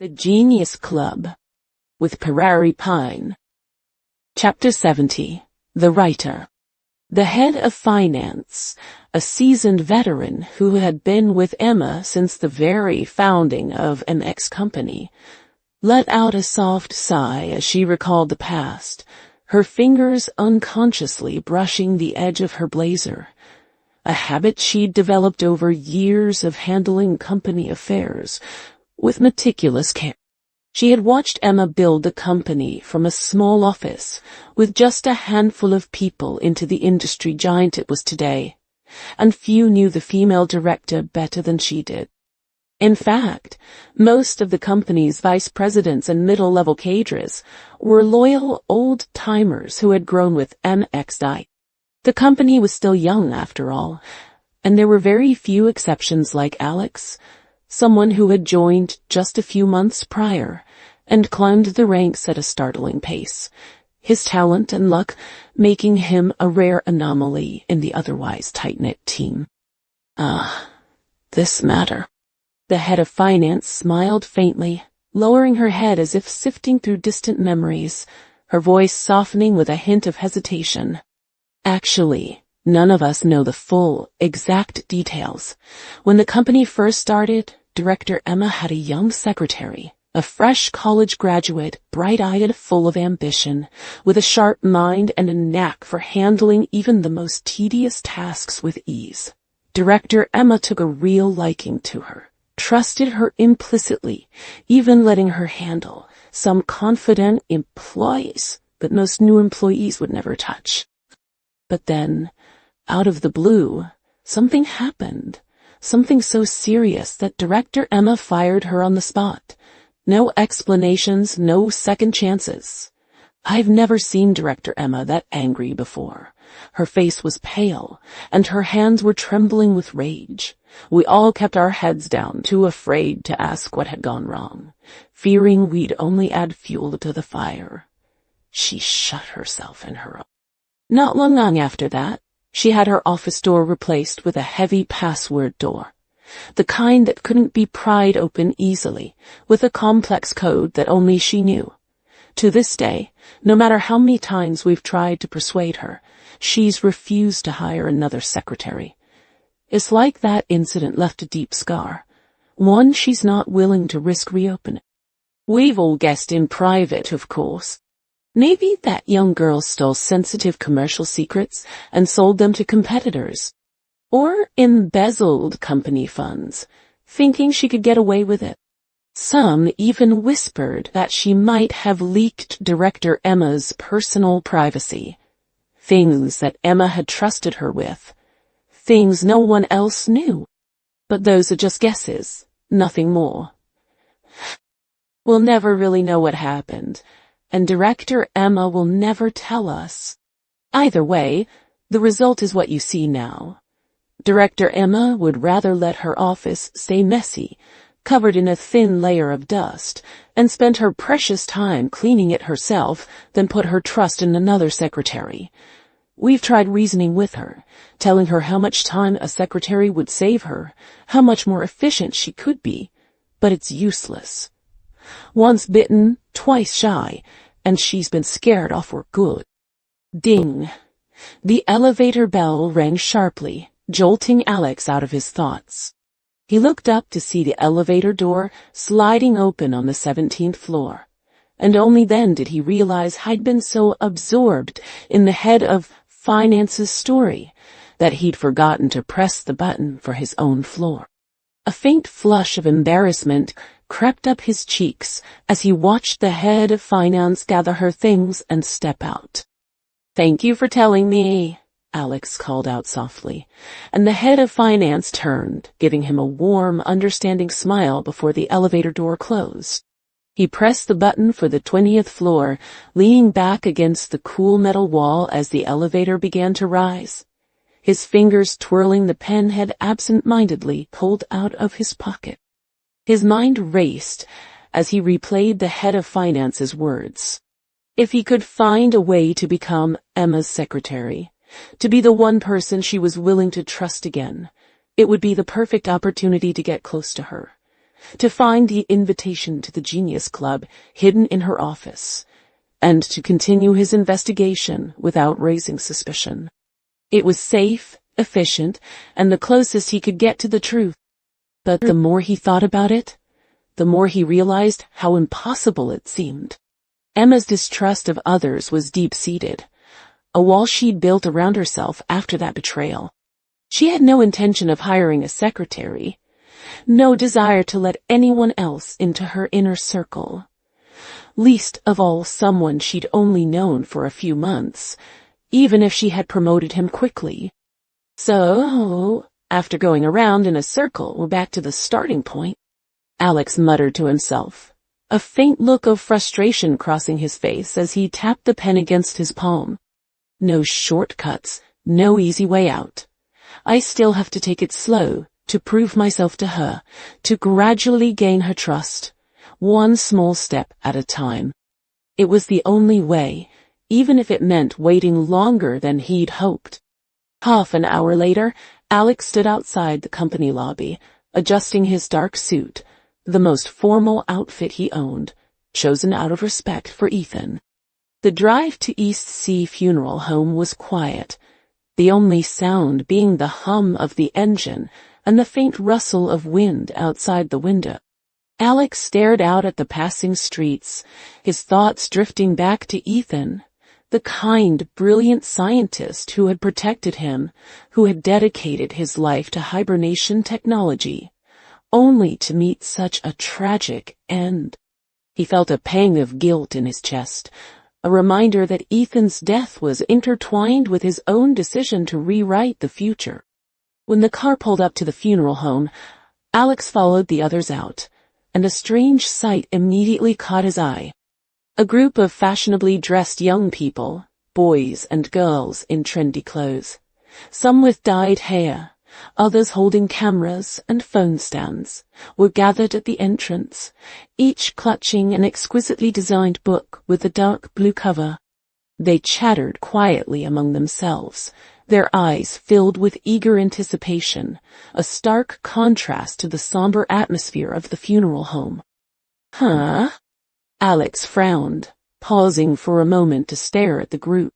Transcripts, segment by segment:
The Genius Club with Prairie Pine. Chapter 70. The Writer. The head of finance, a seasoned veteran who had been with Emma since the very founding of MX Company, let out a soft sigh as she recalled the past, her fingers unconsciously brushing the edge of her blazer, a habit she'd developed over years of handling company affairs with meticulous care. She had watched Emma build the company from a small office with just a handful of people into the industry giant it was today, and few knew the female director better than she did. In fact, most of the company's vice presidents and middle-level cadres were loyal old-timers who had grown with MXI. The company was still young, after all, and there were very few exceptions like Alex, someone who had joined just a few months prior and climbed the ranks at a startling pace, his talent and luck making him a rare anomaly in the otherwise tight-knit team. This matter. The head of finance smiled faintly, lowering her head as if sifting through distant memories, her voice softening with a hint of hesitation. Actually, none of us know the full, exact details. When the company first started, Director Emma had a young secretary, a fresh college graduate, bright-eyed, full of ambition, with a sharp mind and a knack for handling even the most tedious tasks with ease. Director Emma took a real liking to her, trusted her implicitly, even letting her handle some confident employees that most new employees would never touch. But then, out of the blue, something happened. Something so serious that Director Emma fired her on the spot. No explanations, no second chances. I've never seen Director Emma that angry before. Her face was pale, and her hands were trembling with rage. We all kept our heads down, too afraid to ask what had gone wrong, fearing we'd only add fuel to the fire. She shut herself in her own. Not long after that, she had her office door replaced with a heavy password door, the kind that couldn't be pried open easily, with a complex code that only she knew. To this day, no matter how many times we've tried to persuade her, she's refused to hire another secretary. It's like that incident left a deep scar, one she's not willing to risk reopening. We've all guessed in private, of course. Maybe that young girl stole sensitive commercial secrets and sold them to competitors. Or embezzled company funds, thinking she could get away with it. Some even whispered that she might have leaked Director Emma's personal privacy. Things that Emma had trusted her with. Things no one else knew. But those are just guesses, nothing more. We'll never really know what happened, and Director Emma will never tell us. Either way, the result is what you see now. Director Emma would rather let her office stay messy, covered in a thin layer of dust, and spend her precious time cleaning it herself than put her trust in another secretary. We've tried reasoning with her, telling her how much time a secretary would save her, how much more efficient she could be, but it's useless. Once bitten, twice shy, and she's been scared off for good. Ding! The elevator bell rang sharply, jolting Alex out of his thoughts. He looked up to see the elevator door sliding open on the 17th floor, and only then did he realize I'd been so absorbed in the head of finance's story that he'd forgotten to press the button for his own floor. A faint flush of embarrassment crept up his cheeks as he watched the head of finance gather her things and step out. "Thank you for telling me," Alex called out softly, and the head of finance turned, giving him a warm, understanding smile before the elevator door closed. He pressed the button for the 20th floor, leaning back against the cool metal wall as the elevator began to rise. His fingers twirling the pen head absent-mindedly pulled out of his pocket. His mind raced as he replayed the head of finance's words. If he could find a way to become Emma's secretary, to be the one person she was willing to trust again, it would be the perfect opportunity to get close to her, to find the invitation to the Genius Club hidden in her office, and to continue his investigation without raising suspicion. It was safe, efficient, and the closest he could get to the truth. But the more he thought about it, the more he realized how impossible it seemed. Emma's distrust of others was deep-seated, a wall she'd built around herself after that betrayal. She had no intention of hiring a secretary, no desire to let anyone else into her inner circle, least of all someone she'd only known for a few months, even if she had promoted him quickly. So, after going around in a circle, we're back to the starting point, Alex muttered to himself, a faint look of frustration crossing his face as he tapped the pen against his palm. No shortcuts, no easy way out. I still have to take it slow, to prove myself to her, to gradually gain her trust, one small step at a time. It was the only way, even if it meant waiting longer than he'd hoped. Half an hour later, Alex stood outside the company lobby, adjusting his dark suit, the most formal outfit he owned, chosen out of respect for Ethan. The drive to East Sea Funeral Home was quiet, the only sound being the hum of the engine and the faint rustle of wind outside the window. Alex stared out at the passing streets, his thoughts drifting back to Ethan, the kind, brilliant scientist who had protected him, who had dedicated his life to hibernation technology, only to meet such a tragic end. He felt a pang of guilt in his chest, a reminder that Ethan's death was intertwined with his own decision to rewrite the future. When the car pulled up to the funeral home, Alex followed the others out, and a strange sight immediately caught his eye. A group of fashionably dressed young people, boys and girls in trendy clothes, some with dyed hair, others holding cameras and phone stands, were gathered at the entrance, each clutching an exquisitely designed book with a dark blue cover. They chattered quietly among themselves, their eyes filled with eager anticipation, a stark contrast to the somber atmosphere of the funeral home. Huh? Alex frowned, pausing for a moment to stare at the group.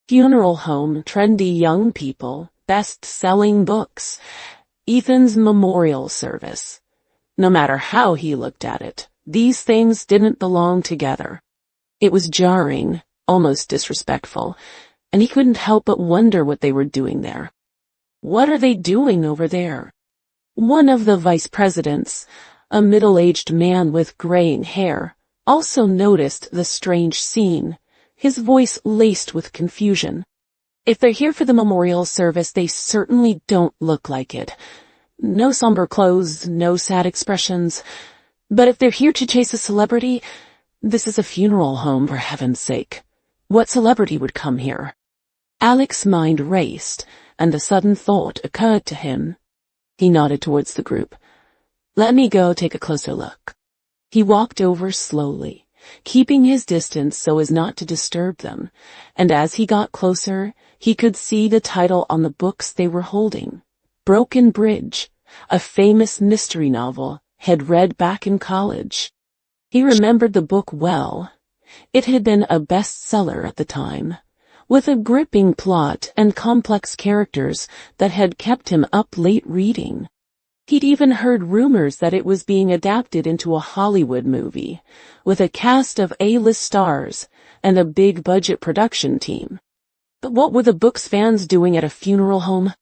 Funeral home, trendy young people, best-selling books, Ethan's memorial service. No matter how he looked at it, these things didn't belong together. It was jarring, almost disrespectful, and he couldn't help but wonder what they were doing there. What are they doing over there? One of the vice presidents, a middle-aged man with graying hair, also noticed the strange scene, his voice laced with confusion. If they're here for the memorial service, they certainly don't look like it. No somber clothes, no sad expressions. But if they're here to chase a celebrity, this is a funeral home, for heaven's sake. What celebrity would come here? Alex's mind raced, and a sudden thought occurred to him. He nodded towards the group. Let me go take a closer look. He walked over slowly, keeping his distance so as not to disturb them, and as he got closer, he could see the title on the books they were holding. Broken Bridge, a famous mystery novel he'd read back in college. He remembered the book well. It had been a bestseller at the time, with a gripping plot and complex characters that had kept him up late reading. He'd even heard rumors that it was being adapted into a Hollywood movie, with a cast of A-list stars and a big-budget production team. But what were the book's fans doing at a funeral home?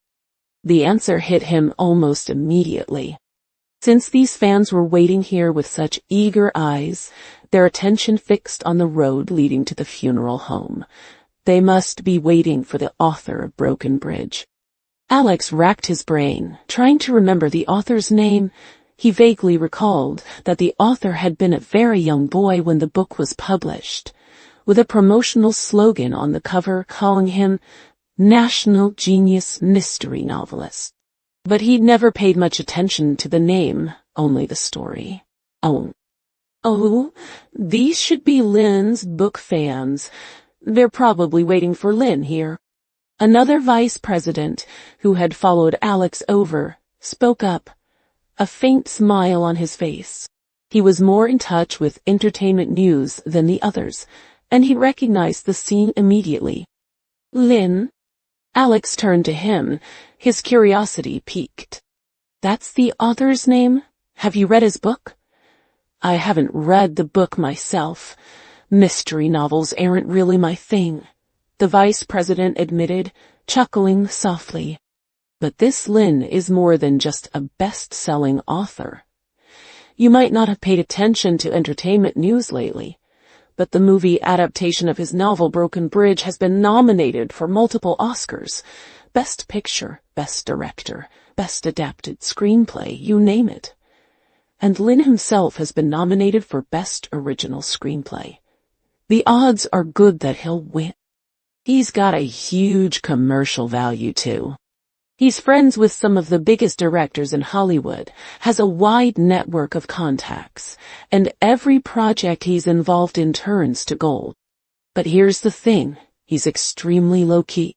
The answer hit him almost immediately. Since these fans were waiting here with such eager eyes, their attention fixed on the road leading to the funeral home, they must be waiting for the author of Broken Bridge. Alex racked his brain, trying to remember the author's name. He vaguely recalled that the author had been a very young boy when the book was published, with a promotional slogan on the cover calling him National Genius Mystery Novelist. But he'd never paid much attention to the name, only the story. Oh, these should be Lynn's book fans. They're probably waiting for Lynn here. Another vice president, who had followed Alex over, spoke up. a faint smile on his face. He was more in touch with entertainment news than the others, and he recognized the scene immediately. Lynn? Alex turned to him, his curiosity piqued. That's the author's name? Have you read his book? I haven't read the book myself. Mystery novels aren't really my thing, the vice president admitted, chuckling softly. But this Lynn is more than just a best-selling author. You might not have paid attention to entertainment news lately, but the movie adaptation of his novel Broken Bridge has been nominated for multiple Oscars. Best Picture, Best Director, Best Adapted Screenplay, you name it. And Lynn himself has been nominated for Best Original Screenplay. The odds are good that he'll win. He's got a huge commercial value, too. He's friends with some of the biggest directors in Hollywood, has a wide network of contacts, and every project he's involved in turns to gold. But here's the thing, he's extremely low-key.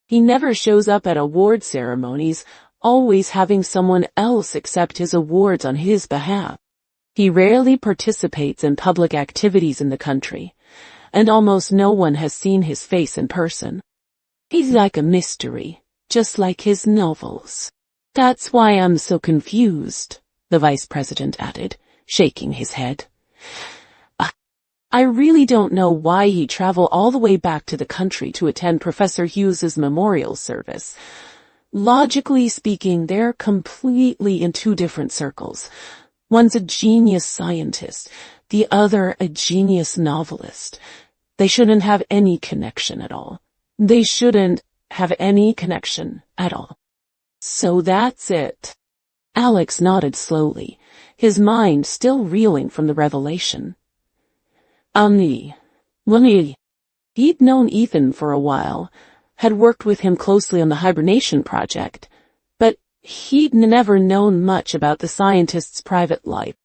He never shows up at award ceremonies, always having someone else accept his awards on his behalf. He rarely participates in public activities in the country, and almost no one has seen his face in person. He's like a mystery, just like his novels. That's why I'm so confused, the vice president added, shaking his head. I really don't know why he'd travel all the way back to the country to attend Professor Hughes's memorial service. Logically speaking, they're completely in two different circles. One's a genius scientist, the other a genius novelist. They shouldn't have any connection at all. They shouldn't have any connection at all. So that's it. Alex nodded slowly, his mind still reeling from the revelation. He'd known Ethan for a while, had worked with him closely on the hibernation project, but he'd never known much about the scientist's private life.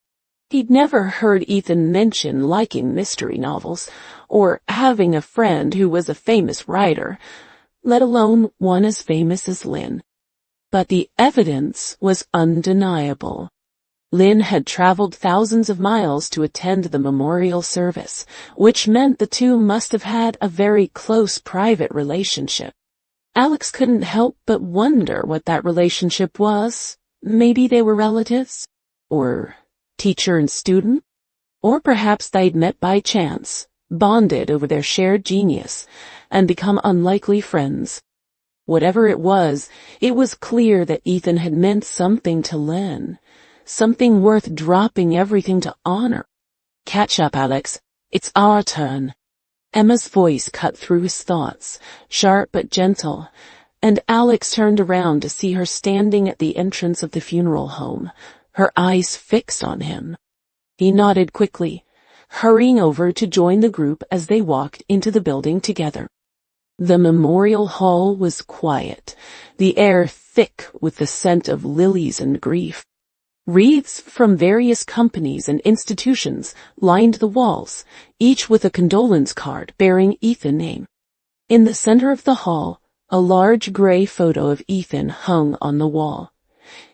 He'd never heard Ethan mention liking mystery novels, or having a friend who was a famous writer, let alone one as famous as Lynn. But the evidence was undeniable. Lynn had traveled thousands of miles to attend the memorial service, which meant the two must have had a very close private relationship. Alex couldn't help but wonder what that relationship was. Maybe they were relatives? Or teacher and student? Or perhaps they'd met by chance, bonded over their shared genius, and become unlikely friends. Whatever it was clear that Ethan had meant something to Lynn. Something worth dropping everything to honor. Catch up, Alex. It's our turn. Emma's voice cut through his thoughts, sharp but gentle, and Alex turned around to see her standing at the entrance of the funeral home, her eyes fixed on him. He nodded quickly, hurrying over to join the group as they walked into the building together. The memorial hall was quiet, the air thick with the scent of lilies and grief. Wreaths from various companies and institutions lined the walls, each with a condolence card bearing Ethan's name. In the center of the hall, a large gray photo of Ethan hung on the wall.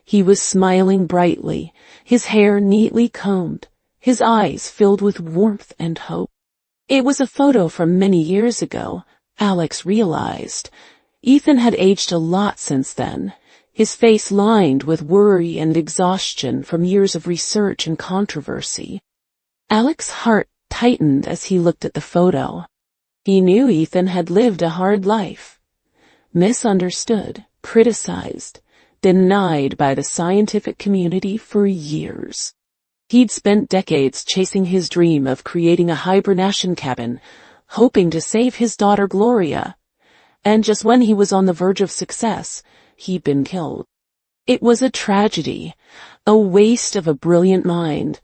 He was smiling brightly, his hair neatly combed, his eyes filled with warmth and hope. It was a photo from many years ago, Alex realized. Ethan had aged a lot since then, his face lined with worry and exhaustion from years of research and controversy. Alex's heart tightened as he looked at the photo. He knew Ethan had lived a hard life. Misunderstood, criticized, denied by the scientific community for years. He'd spent decades chasing his dream of creating a hibernation cabin, hoping to save his daughter Gloria. And just when he was on the verge of success, he'd been killed. It was a tragedy, a waste of a brilliant mind,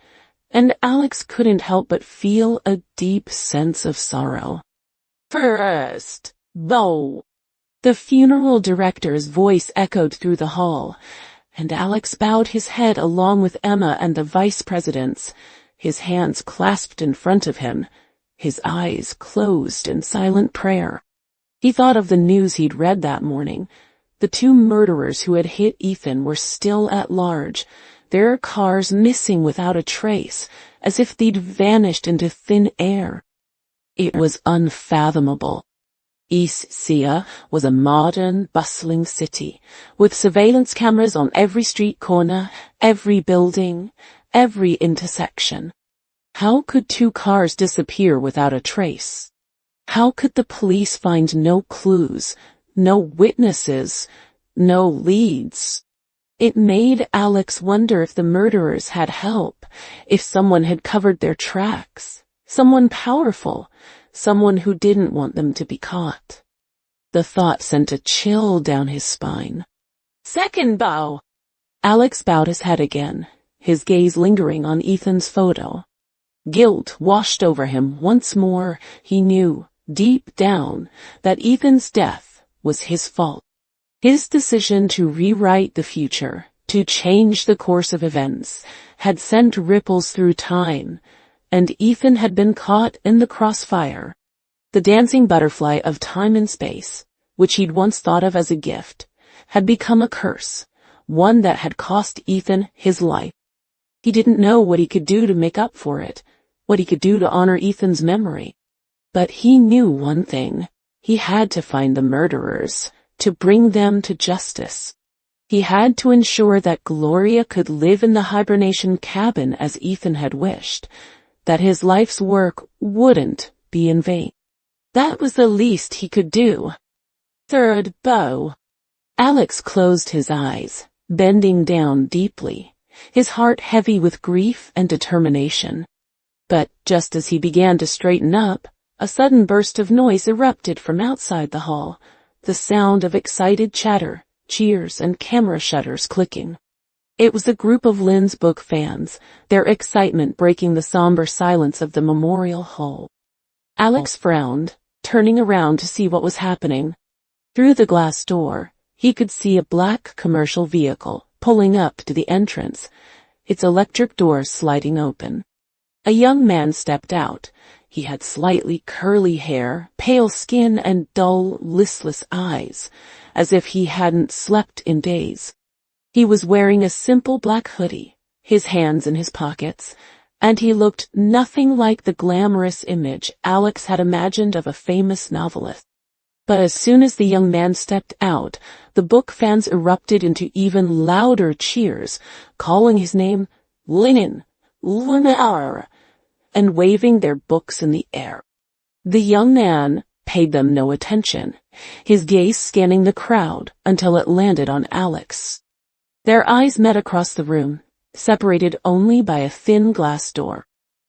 and Alex couldn't help but feel a deep sense of sorrow. First, Bo. The funeral director's voice echoed through the hall, and Alex bowed his head along with Emma and the vice presidents, his hands clasped in front of him, his eyes closed in silent prayer. He thought of the news he'd read that morning. The two murderers who had hit Ethan were still at large, their cars missing without a trace, as if they'd vanished into thin air. It was unfathomable. East Sia was a modern, bustling city, with surveillance cameras on every street corner, every building, every intersection. How could 2 cars disappear without a trace? How could the police find no clues, no witnesses, no leads? It made Alex wonder if the murderers had help, if someone had covered their tracks, someone powerful, someone who didn't want them to be caught. The thought sent a chill down his spine. Second bow! Alex bowed his head again, his gaze lingering on Ethan's photo. Guilt washed over him once more. He knew, deep down, that Ethan's death was his fault. His decision to rewrite the future, to change the course of events, had sent ripples through time, and Ethan had been caught in the crossfire. The dancing butterfly of time and space, which he'd once thought of as a gift, had become a curse, one that had cost Ethan his life. He didn't know what he could do to make up for it, what he could do to honor Ethan's memory. But he knew one thing. He had to find the murderers, to bring them to justice. He had to ensure that Gloria could live in the hibernation cabin as Ethan had wished, that his life's work wouldn't be in vain. That was the least he could do. Third bow. Alex closed his eyes, bending down deeply, his heart heavy with grief and determination. But just as he began to straighten up, a sudden burst of noise erupted from outside the hall, the sound of excited chatter, cheers, and camera shutters clicking. It was a group of Lynn's book fans, their excitement breaking the somber silence of the memorial hall. Alex frowned, turning around to see what was happening. Through the glass door, he could see a black commercial vehicle pulling up to the entrance, its electric doors sliding open. A young man stepped out. He had slightly curly hair, pale skin, and dull, listless eyes, as if he hadn't slept in days. He was wearing a simple black hoodie, his hands in his pockets, and he looked nothing like the glamorous image Alex had imagined of a famous novelist. But as soon as the young man stepped out, the book fans erupted into even louder cheers, calling his name Lennon, Lunar, and waving their books in the air. The young man paid them no attention, his gaze scanning the crowd until it landed on Alex. Their eyes met across the room, separated only by a thin glass door.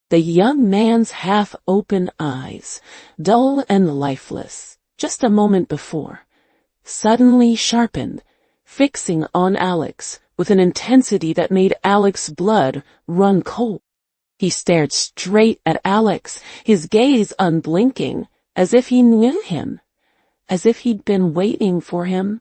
The young man's half-open eyes, dull and lifeless, just a moment before, suddenly sharpened, fixing on Alex with an intensity that made Alex's blood run cold. He stared straight at Alex, his gaze unblinking, as if he knew him, as if he'd been waiting for him.